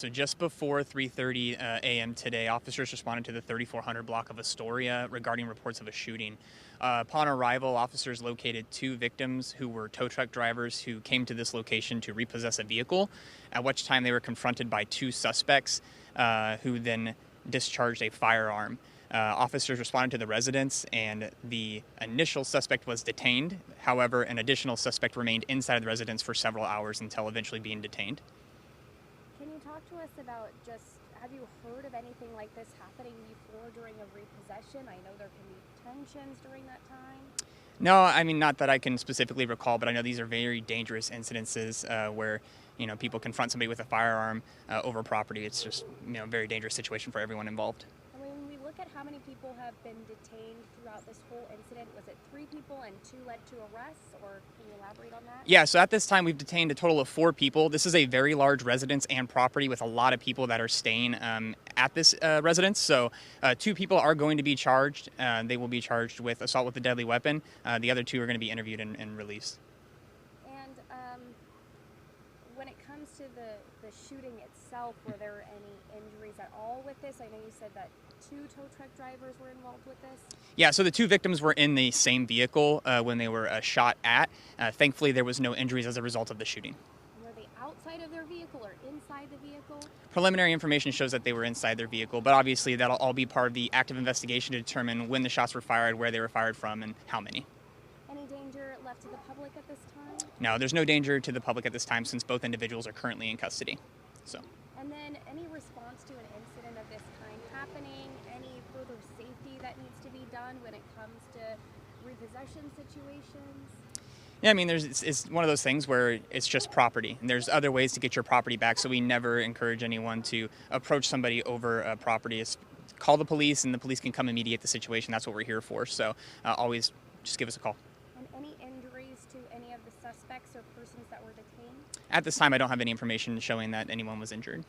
So just before 3:30 a.m. today, officers responded to the 3400 block of Astoria regarding reports of a shooting. Upon arrival, officers located two victims who were tow truck drivers who came to this location to repossess a vehicle, at which time they were confronted by two suspects who then discharged a firearm. Officers responded to the residence, and the initial suspect was detained. However, an additional suspect remained inside of the residence for several hours until eventually being detained. Can you talk to us about have you heard of anything like this happening before during a repossession? I know there can be tensions during that time. No, I mean, not that I can specifically recall, but I know these are very dangerous incidences where, people confront somebody with a firearm over property. It's just, a very dangerous situation for everyone involved. And when we look at how many people have been detained throughout this whole incident, was it 3 people and 2 led to arrests, or can you elaborate on that? Yeah, so at this time, we've detained a total of 4 people. This is a very large residence and property with a lot of people that are staying at this residence. So 2 people are going to be charged. They will be charged with assault with a deadly weapon. The other 2 are going to be interviewed and released. And when it comes to the shooting itself, were there any injuries at all with this? I know you said that 2 tow truck drivers were involved with this. Yeah, so the 2 victims were in the same vehicle when they were shot at. Thankfully, there was no injuries as a result of the shooting. Were they outside of their vehicle or inside the vehicle? Preliminary information shows that they were inside their vehicle, but obviously that'll all be part of the active investigation to determine when the shots were fired, where they were fired from, and how many. Any danger left to the public at this time? No, there's no danger to the public at this time since both individuals are currently in custody. So. And then any response to an incident of this kind happening, any further safety that needs to be done when it comes to repossession situations? Yeah, I mean, it's one of those things where it's just property, and there's other ways to get your property back, so we never encourage anyone to approach somebody over property. It's call the police, and the police can come and mediate the situation. That's what we're here for, so always just give us a call. And any injuries to any of the suspects or persons that were detained? At this time, I don't have any information showing that anyone was injured.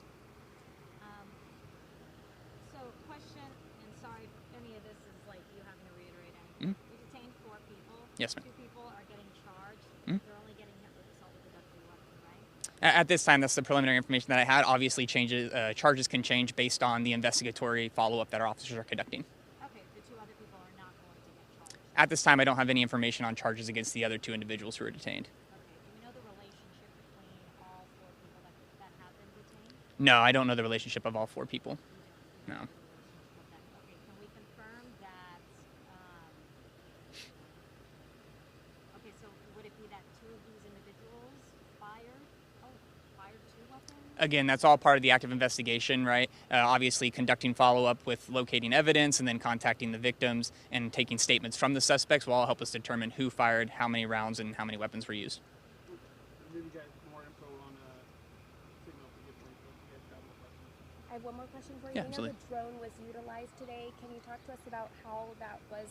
So question, and sorry if any of this is like you having to reiterate anything. Mm-hmm. We detained 4 people. Yes, ma'am. 2 people are getting charged. Mm-hmm. They're only getting hit with assault with a deadly weapon, right? At this time, that's the preliminary information that I had. Obviously, charges can change based on the investigatory follow-up that our officers are conducting. Okay, the 2 other people are not going to get charged. At this time, I don't have any information on charges against the other 2 individuals who are detained. Okay, do we know the relationship between all 4 people that have been detained? No, I don't know the relationship of all 4 people. No. Okay, can we confirm that, okay, so would it be that 2 of these individuals fired 2 weapons? Again, that's all part of the active investigation, right? Obviously, conducting follow-up with locating evidence and then contacting the victims and taking statements from the suspects will all help us determine who fired, how many rounds, and how many weapons were used. Maybe get more info on signal to get I have one more question for you. Yeah, I know absolutely. the drone was utilized today. Can you talk to us about how that was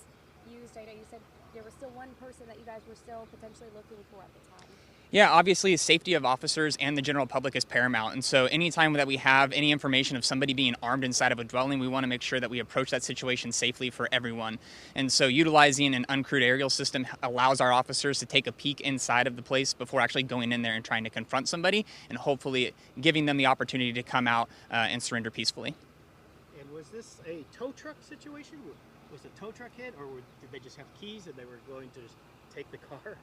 used? I know you said there was still one person that you guys were still potentially looking for at the time. Yeah, obviously, safety of officers and the general public is paramount. And so anytime that we have any information of somebody being armed inside of a dwelling, we want to make sure that we approach that situation safely for everyone. And so utilizing an uncrewed aerial system allows our officers to take a peek inside of the place before actually going in there and trying to confront somebody, and hopefully giving them the opportunity to come out and surrender peacefully. And was this a tow truck situation? Was the tow truck hit, or did they just have keys and they were going to just take the car?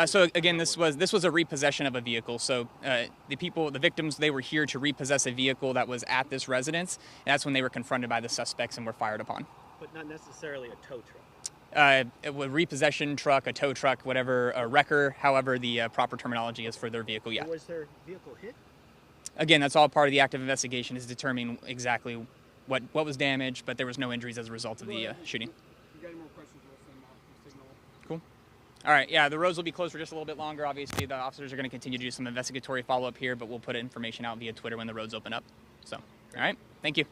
So again, this was a repossession of a vehicle. So the victims, they were here to repossess a vehicle that was at this residence. And that's when they were confronted by the suspects and were fired upon. But not necessarily a tow truck. A repossession truck, a tow truck, whatever, a wrecker, however the proper terminology is for their vehicle. Yeah. Was their vehicle hit? Again, that's all part of the active investigation, is determining exactly what was damaged, but there was no injuries as a result of the shooting. You got any more questions for us on signal? Cool. All right, yeah, the roads will be closed for just a little bit longer. Obviously, the officers are going to continue to do some investigatory follow-up here, but we'll put information out via Twitter when the roads open up. So, all right, thank you.